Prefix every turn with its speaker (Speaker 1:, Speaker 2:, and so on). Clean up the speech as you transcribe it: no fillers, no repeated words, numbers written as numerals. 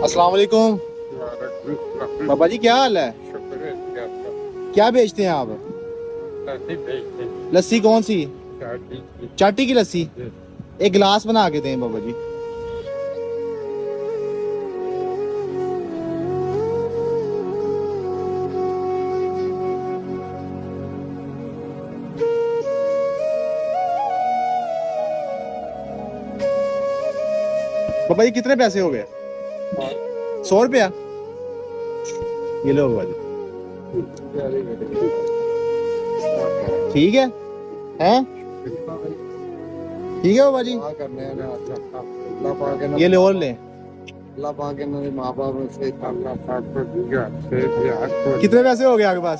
Speaker 1: अस्सलाम वालेकुम। बाबा जी क्या हाल है? क्या बेचते हैं आप? लस्सी कौन सी? चाटी की लस्सी। एक गिलास बना के दें बाबा जी। बाबा जी कितने पैसे हो गए? 100 रुपया। ये लो बाबा जी। ठीक है हैं? ठीक है बाबा जी। ये ले और ले।
Speaker 2: माँ बाप से
Speaker 1: कितने पैसे हो गए आपके पास?